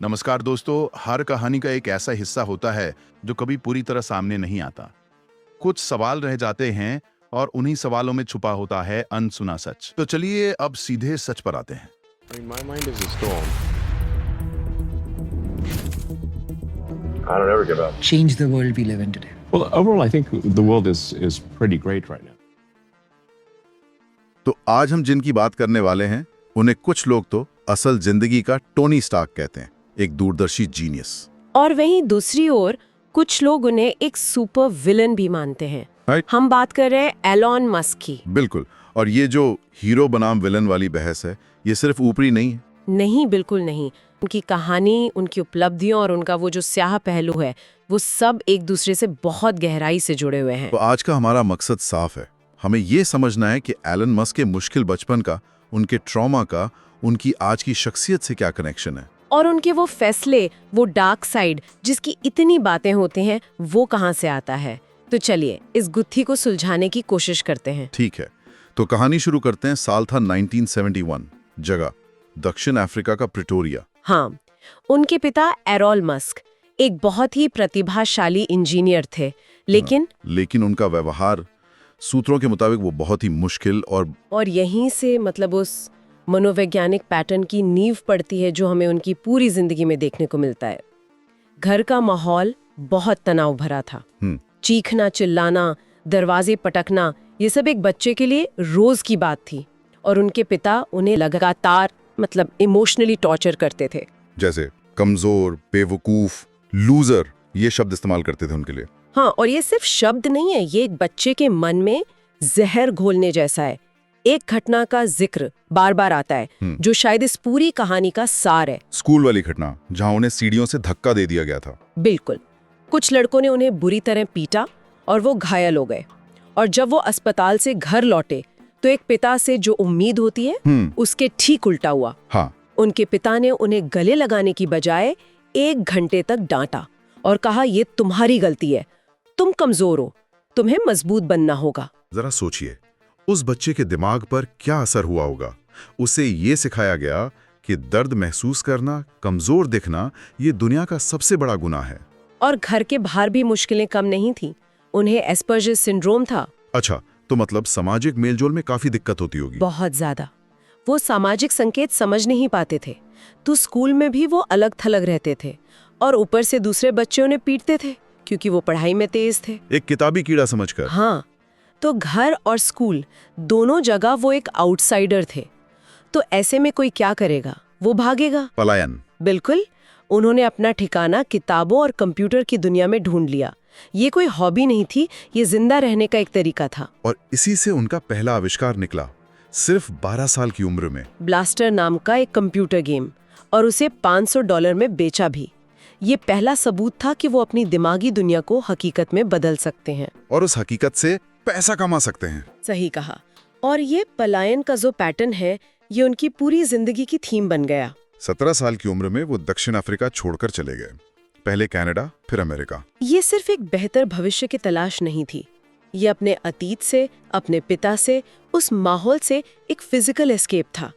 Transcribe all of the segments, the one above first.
नमस्कार दोस्तों, हर कहानी का एक ऐसा हिस्सा होता है जो कभी पूरी तरह सामने नहीं आता। कुछ सवाल रह जाते हैं और उन्हीं सवालों में छुपा होता है अनसुना सच। तो चलिए अब सीधे सच पर आते हैं। I mean, my mind is a storm. I don't ever give up. change the world we live in today. Well, overall, I think the world is pretty great right now. तो आज हम जिनकी बात करने वाले हैं उन्हें कुछ लोग तो असल जिंदगी का टोनी स्टार्क कहते हैं, एक दूरदर्शी जीनियस। और वहीं दूसरी ओर कुछ लोग उन्हें एक सुपर विलन भी मानते हैं। Right. हम बात कर रहे हैं एलॉन मस्क की। बिल्कुल। और ये जो हीरो बनाम विलन वाली बहस है, ये सिर्फ ऊपरी नहीं है। नहीं, बिल्कुल नहीं। उनकी कहानी, उनकी उपलब्धियों और उनका वो जो स्याह पहलू है, वो सब एक दूसरे से बहुत गहराई से जुड़े हुए हैं। तो आज का हमारा मकसद साफ है। हमें ये समझना है कि एलन मस्क के मुश्किल बचपन का, उनके ट्रॉमा का, उनकी आज की शख्सियत से क्या कनेक्शन है। और उनके वो फैसले, वो डार्क साइड जिसकी इतनी बातें होती हैं, वो कहाँ से आता है। तो चलिए इस गुत्थी को सुलझाने की कोशिश करते हैं। ठीक है, तो कहानी शुरू करते हैं। साल था 1971, जगह दक्षिण अफ्रीका का प्रिटोरिया। हाँ, उनके पिता एरोल मस्क एक बहुत ही प्रतिभाशाली इंजीनियर थे, लेकिन उनका व्यवहार, सूत्रों के मुताबिक, वो बहुत ही मुश्किल और यहीं से मतलब उस मनोवैज्ञानिक पैटर्न की नींव पड़ती है जो हमें उनकी पूरी जिंदगी में देखने को मिलता है। घर का माहौल बहुत तनाव भरा था। चीखना, चिल्लाना, दरवाजे पटकना, ये सब एक बच्चे के लिए रोज की बात थी। और उनके पिता उन्हें लगातार मतलब इमोशनली टॉर्चर करते थे। जैसे कमजोर, बेवकूफ, लूजर, ये शब्द इस्तेमाल करते थे उनके लिए। हाँ, और ये सिर्फ शब्द नहीं है, ये एक बच्चे के मन में जहर घोलने जैसा है। एक घटना का जिक्र बार बार आता है जो शायद इस पूरी कहानी का सार है। स्कूल वाली घटना जहां उन्हें सीढ़ियों से धक्का दे दिया गया था। बिल्कुल। कुछ लड़कों ने उन्हें बुरी तरह पीटा और वो घायल हो गए। और जब वो अस्पताल से घर लौटे तो एक पिता से जो उम्मीद होती है उसके ठीक उल्टा हुआ। हाँ। उनके पिता ने उन्हें गले लगाने की बजाय 1 घंटे तक डांटा और कहा, ये तुम्हारी गलती है, तुम कमजोर हो, तुम्हें मजबूत बनना होगा। जरा सोचिए, उस बच्चे के दिमाग पर क्या असर हुआ होगा। उसे ये सिखाया गया कि दर्द महसूस करना, कमजोर दिखना, ये दुनिया का सबसे बड़ा गुनाह है। और घर के बाहर भी मुश्किलें कम नहीं थी। उन्हें एस्पर्जर सिंड्रोम था। अच्छा, तो मतलब सामाजिक मेलजोल में काफी दिक्कत होती होगी। बहुत ज्यादा। वो सामाजिक संकेत समझ नहीं पाते थे, तो स्कूल में भी वो अलग थलग रहते थे। और ऊपर से दूसरे बच्चों ने पीटते थे क्योंकि वो पढ़ाई में तेज थे। एक किताबी कीड़ा समझकर। हाँ, तो घर और स्कूल दोनों जगह वो एक आउटसाइडर थे। तो ऐसे में कोई क्या करेगा? वो भागेगा। पलायन। बिल्कुल। उन्होंने अपना ठिकाना किताबों और कंप्यूटर की दुनिया में ढूंढ लिया। ये कोई हॉबी नहीं थी, ये जिंदा रहने का एक तरीका था। और इसी से उनका पहला आविष्कार निकला, सिर्फ 12 साल की उम्र में। ब्लास्टर नाम का एक कंप्यूटर गेम, और उसे $500 में बेचा भी। ये पहला सबूत था कि वो अपनी दिमागी दुनिया को हकीकत में बदल सकते हैं और उस हकीकत से पैसा कमा सकते हैं। सही कहा। और ये पलायन का जो पैटर्न है, ये उनकी पूरी जिंदगी की थीम बन गया। 17 साल की उम्र में वो दक्षिण अफ्रीका छोड़कर चले गए, पहले कनाडा, फिर अमेरिका। ये सिर्फ एक बेहतर भविष्य की तलाश नहीं थी, ये अपने अतीत से, अपने पिता से, उस माहौल से एक फिजिकल एस्केप था।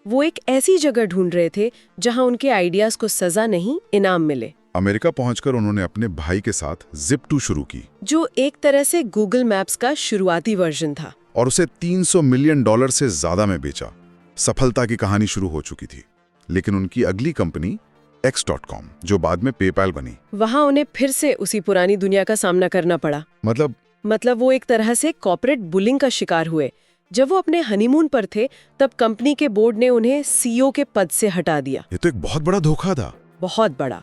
वो एक ऐसी जगह ढूंढ रहे थे जहां उनके आइडियाज को सजा नहीं, इनाम मिले। अमेरिका पहुंचकर उन्होंने अपने भाई के साथ Zip2 शुरू की, जो एक तरह से गूगल मैप्स का शुरुआती वर्जन था। और उसे $300 मिलियन से ज्यादा में बेचा। सफलता की कहानी शुरू हो चुकी थी। लेकिन उनकी अगली कंपनी X.com, जो बाद में पेपैल बनी, वहां उन्हें फिर से उसी पुरानी दुनिया का सामना करना पड़ा। मतलब वो एक तरह से कॉर्पोरेट बुलिंग का शिकार हुए। जब वो अपने हनीमून पर थे, तब कंपनी के बोर्ड ने उन्हें CEO के पद से हटा दिया। ये तो एक बहुत बड़ा धोखा था। बहुत बड़ा।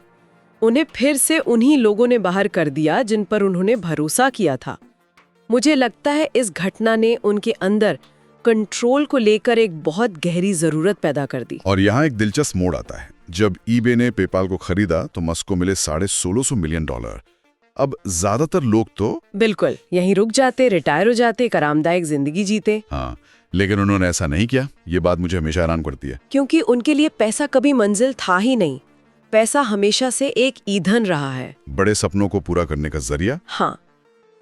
उन्हें फिर से उन्हीं लोगों ने बाहर कर दिया जिन पर उन्होंने भरोसा किया था। मुझे लगता है इस घटना ने उनके अंदर कंट्रोल को लेकर एक बहुत गहरी जरूरत पैदा कर दी। और यहाँ एक दिलचस्प मोड़ आता है। जब eBay ने पेपाल को खरीदा तो मस्क को मिले $1650 मिलियन। अब ज्यादातर लोग तो बिल्कुल यहीं रुक जाते, रिटायर हो जाते, एक आरामदायक जिंदगी जीते। हाँ, लेकिन उन्होंने ऐसा नहीं किया। ये बात मुझे हमेशा हैरान करती है, क्योंकि उनके लिए पैसा कभी मंजिल था ही नहीं। पैसा हमेशा से एक ईंधन रहा है, बड़े सपनों को पूरा करने का जरिया। हाँ,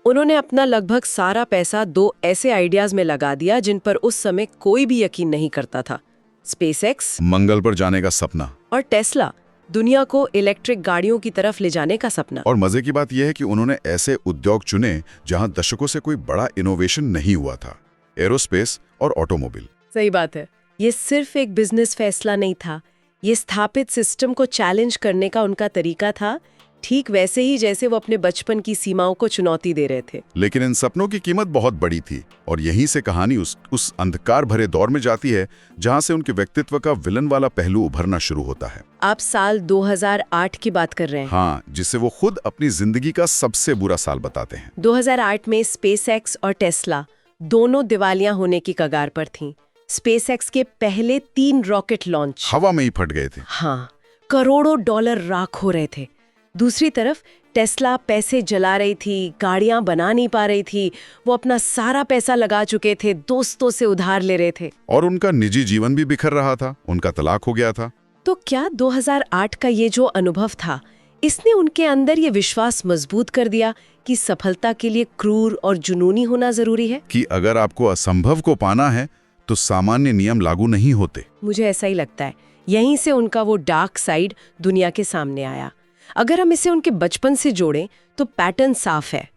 उन्होंने अपना लगभग सारा पैसा 2 ऐसे आइडियाज में लगा दिया जिन पर उस समय कोई भी यकीन नहीं करता था। स्पेसएक्स, मंगल पर जाने का सपना, और टेस्ला, दुनिया को इलेक्ट्रिक गाड़ियों की तरफ ले जाने का सपना। और मजे की बात यह है कि उन्होंने ऐसे उद्योग चुने जहां दशकों से कोई बड़ा इनोवेशन नहीं हुआ था, एरोस्पेस और ऑटोमोबाइल। सही बात है। ये सिर्फ एक बिजनेस फैसला नहीं था, ये स्थापित सिस्टम को चैलेंज करने का उनका तरीका था, ठीक वैसे ही जैसे वो अपने बचपन की सीमाओं को चुनौती दे रहे थे। लेकिन इन सपनों की कीमत बहुत बड़ी थी और यहीं से कहानी उस अंधकार भरे दौर में जाती है जहां से उनके व्यक्तित्व का विलन वाला पहलू उभरना शुरू होता है। आप साल 2008 की बात कर रहे हैं। हाँ, जिसे वो खुद अपनी जिंदगी का सबसे बुरा साल बताते हैं। 2008 में स्पेसएक्स और टेस्ला दोनों दिवालियां होने की कगार पर थीं। स्पेसएक्स के पहले 3 रॉकेट लॉन्च हवा में ही फट गए थे। हाँ, करोड़ों डॉलर राख हो रहे थे। दूसरी तरफ टेस्ला पैसे जला रही थी, गाड़ियां बना नहीं पा रही थी, वो अपना सारा पैसा लगा चुके थे, दोस्तों से उधार ले रहे थे। और उनका निजी जीवन भी बिखर रहा था, उनका तलाक हो गया था। तो क्या 2008 का ये जो अनुभव था, इसने उनके अंदर ये विश्वास मजबूत कर दिया कि सफलता के लिए क्रूर और जुनूनी होना जरूरी है? कि अगर आपको असंभव को पाना है तो सामान्य नियम लागू नहीं होते। मुझे ऐसा ही लगता है। यहीं से उनका वो डार्क साइड दुनिया के सामने आया। अगर हम इसे उनके बचपन से जोड़ें तो पैटर्न साफ है।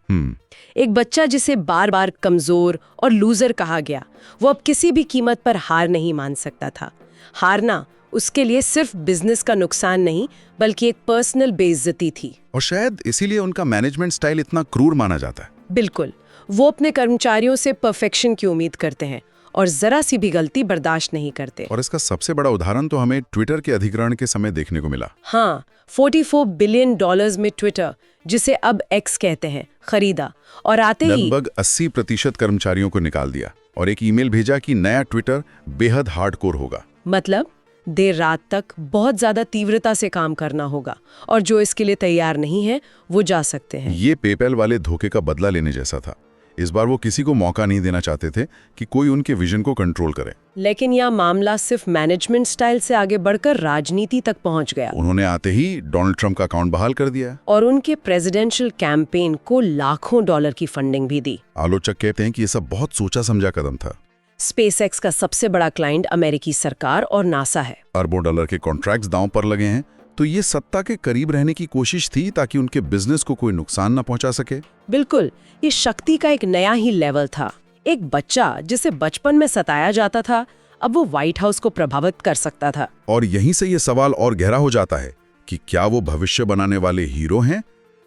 एक बच्चा जिसे बार बार कमजोर और लूजर कहा गया, वो अब किसी भी कीमत पर हार नहीं मान सकता था। हारना उसके लिए सिर्फ बिजनेस का नुकसान नहीं, बल्कि एक पर्सनल बेइज्जती थी। और शायद इसीलिए उनका मैनेजमेंट स्टाइल इतना क्रूर माना जाता है। बिल्कुल, वो अपने कर्मचारियों से परफेक्शन की उम्मीद करते हैं और जरा सी भी गलती बर्दाश्त नहीं करते। और इसका सबसे बड़ा उदाहरण तो हमें ट्विटर के अधिग्रहण के समय देखने को मिला। हाँ, $44 बिलियन में ट्विटर, जिसे अब एक्स कहते हैं, खरीदा और आते ही लगभग 80% कर्मचारियों को निकाल दिया और एक ईमेल भेजा कि नया ट्विटर बेहद हार्डकोर होगा। मतलब देर रात तक बहुत ज्यादा तीव्रता से काम करना होगा और जो इसके लिए तैयार नहीं है वो जा सकते हैं। ये पेपैल वाले धोखे का बदला लेने जैसा था। इस बार वो किसी को मौका नहीं देना चाहते थे कि कोई उनके विजन को कंट्रोल करे। लेकिन यह मामला सिर्फ मैनेजमेंट स्टाइल से आगे बढ़कर राजनीति तक पहुंच गया। उन्होंने आते ही डोनाल्ड ट्रंप का अकाउंट बहाल कर दिया और उनके प्रेसिडेंशियल कैंपेन को लाखों डॉलर की फंडिंग भी दी। आलोचक कहते हैं कि ये सब बहुत सोचा समझा कदम था। स्पेसएक्स का सबसे बड़ा क्लाइंट अमेरिकी सरकार और नासा है। अरबों डॉलर के कॉन्ट्रैक्ट्स दांव पर लगे हैं, तो ये सत्ता के करीब रहने की कोशिश थी ताकि उनके बिजनेस को कोई नुकसान न पहुंचा सके। बिल्कुल, ये शक्ति का एक नया ही लेवल था। एक बच्चा जिसे बचपन में सताया जाता था, अब वो व्हाइट हाउस को प्रभावित कर सकता था। और यहीं से ये सवाल और गहरा हो जाता है कि क्या वो भविष्य बनाने वाले हीरो हैं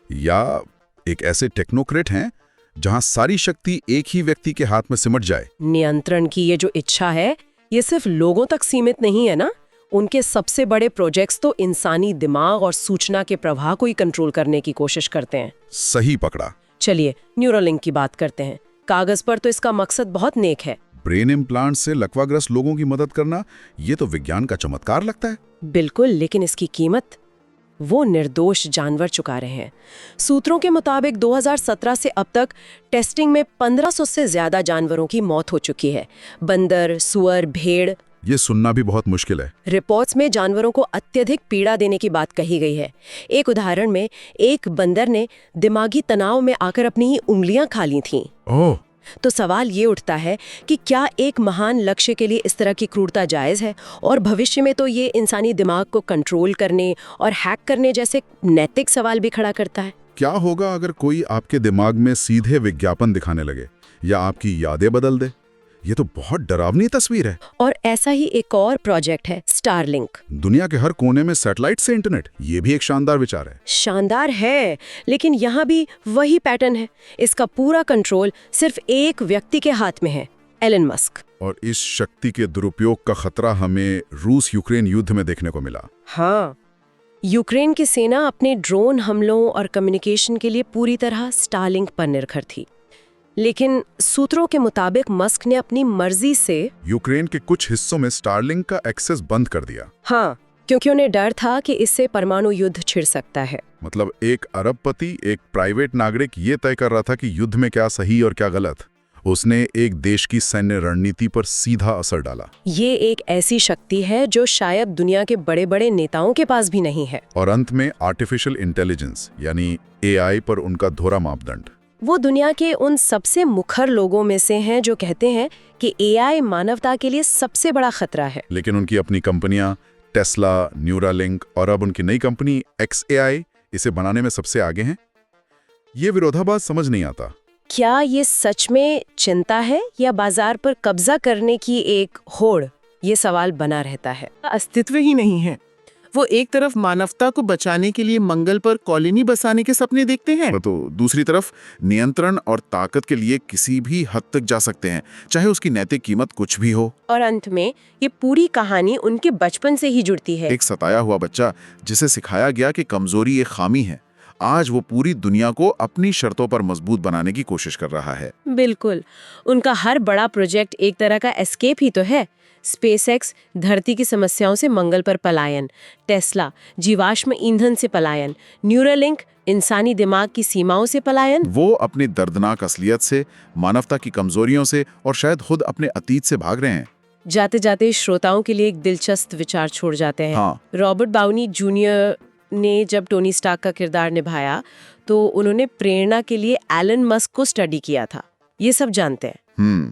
या एक ऐसे टेक्नोक्रेट हैं जहां सारी शक्ति एक ही व्यक्ति के हाथ में सिमट जाए। नियंत्रण की ये जो इच्छा है, ये सिर्फ लोगों तक सीमित नहीं है ना। उनके सबसे बड़े प्रोजेक्ट्स तो इंसानी दिमाग और सूचना के प्रवाह को ही कंट्रोल करने की कोशिश करते हैं। सही पकड़ा। चलिए न्यूरोलिंक की बात करते हैं। कागज पर तो इसका मकसद बहुत नेक है। ब्रेन इम्प्लांट से लकवाग्रस्त लोगों की मदद करना, ये तो विज्ञान का चमत्कार लगता है। बिल्कुल, लेकिन इसकी कीमत वो निर्दोष जानवर चुका रहे हैं। सूत्रों के मुताबिक 2017 से अब तक टेस्टिंग में 1500 से ज्यादा जानवरों की मौत हो चुकी है। बंदर, सुअर, भेड़। ये सुनना भी बहुत मुश्किल है। रिपोर्ट्स में जानवरों को अत्यधिक पीड़ा देने की बात कही गई है। एक उदाहरण में एक बंदर ने दिमागी तनाव में आकर अपनी ही उंगलियां खा ली थीं। ओह, तो सवाल ये उठता है कि क्या एक महान लक्ष्य के लिए इस तरह की क्रूरता जायज है? और भविष्य में तो ये इंसानी दिमाग को कंट्रोल करने और हैक करने जैसे नैतिक सवाल भी खड़ा करता है। क्या होगा अगर कोई आपके दिमाग में सीधे विज्ञापन दिखाने लगे या आपकी यादें बदल दे? ये तो बहुत डरावनी तस्वीर है। और ऐसा ही एक और प्रोजेक्ट है, स्टारलिंक। दुनिया के हर कोने में सैटेलाइट से इंटरनेट, ये भी एक शानदार विचार है। शानदार है, लेकिन यहाँ भी वही पैटर्न है। इसका पूरा कंट्रोल सिर्फ एक व्यक्ति के हाथ में है, एलन मस्क। और इस शक्ति के दुरुपयोग का खतरा हमें रूस यूक्रेन युद्ध में देखने को मिला। हाँ, यूक्रेन की सेना अपने ड्रोन हमलों और कम्युनिकेशन के लिए पूरी तरह स्टारलिंक पर निर्भर थी। लेकिन सूत्रों के मुताबिक मस्क ने अपनी मर्जी से यूक्रेन के कुछ हिस्सों में स्टारलिंक का एक्सेस बंद कर दिया। हाँ, क्योंकि उन्हें डर था कि इससे परमाणु युद्ध छिड़ सकता है। मतलब एक अरबपति, एक प्राइवेट नागरिक ये तय कर रहा था कि युद्ध में क्या सही और क्या गलत। उसने एक देश की सैन्य रणनीति पर सीधा असर डाला। ये एक ऐसी शक्ति है जो शायद दुनिया के बड़े बड़े नेताओं के पास भी नहीं है। और अंत में आर्टिफिशियल इंटेलिजेंस यानी AI पर उनका दोहरा मापदंड। वो दुनिया के उन सबसे मुखर लोगों में से हैं जो कहते हैं कि AI मानवता के लिए सबसे बड़ा खतरा है। लेकिन उनकी अपनी कंपनियां टेस्ला, न्यूरालिंक और अब उनकी नई कंपनी XAI इसे बनाने में सबसे आगे हैं। ये विरोधाभास समझ नहीं आता। क्या ये सच में चिंता है या बाजार पर कब्जा करने की एक होड़? ये सवाल बना रहता है। अस्तित्व ही नहीं है। वो एक तरफ मानवता को बचाने के लिए मंगल पर कॉलोनी बसाने के सपने देखते हैं, तो दूसरी तरफ नियंत्रण और ताकत के लिए किसी भी हद तक जा सकते हैं, चाहे उसकी नैतिक कीमत कुछ भी हो। और अंत में ये पूरी कहानी उनके बचपन से ही जुड़ती है। एक सताया हुआ बच्चा जिसे सिखाया गया कि कमजोरी एक खामी है, आज वो पूरी दुनिया को अपनी शर्तों पर मजबूत बनाने की कोशिश कर रहा है। बिल्कुल, उनका हर बड़ा प्रोजेक्ट एक तरह का एस्केप ही तो है। स्पेसएक्स धरती की समस्याओं से मंगल पर पलायन, टेस्ला जीवाश्म ईंधन से पलायन, न्यूरालिंक इंसानी दिमाग की सीमाओं से पलायन। वो अपनी दर्दनाक असलियत से, मानवता की कमजोरियों से और शायद खुद अपने अतीत से भाग रहे हैं। जाते जाते श्रोताओं के लिए एक दिलचस्प विचार छोड़ जाते हैं। हाँ। रॉबर्ट डाउनी जूनियर ने जब टोनी स्टार्क का किरदार निभाया तो उन्होंने प्रेरणा के लिए एलन मस्क को स्टडी किया था। ये सब जानते हैं।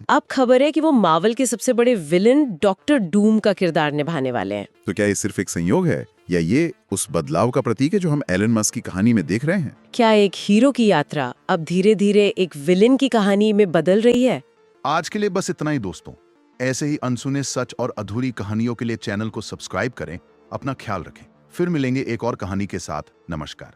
अब खबर है कि वो मार्वल के सबसे बड़े विलन डॉक्टर डूम का किरदार निभाने वाले हैं। तो क्या ये सिर्फ एक संयोग है या ये उस बदलाव का प्रतीक है जो हम एलन मस्क की कहानी में देख रहे हैं? क्या एक हीरो की यात्रा अब धीरे धीरे एक विलन की कहानी में बदल रही है? आज के लिए बस इतना ही दोस्तों। ऐसे ही अनसुने सच और अधूरी कहानियों के लिए चैनल को सब्सक्राइब करें। अपना ख्याल रखें। फिर मिलेंगे एक और कहानी के साथ। नमस्कार।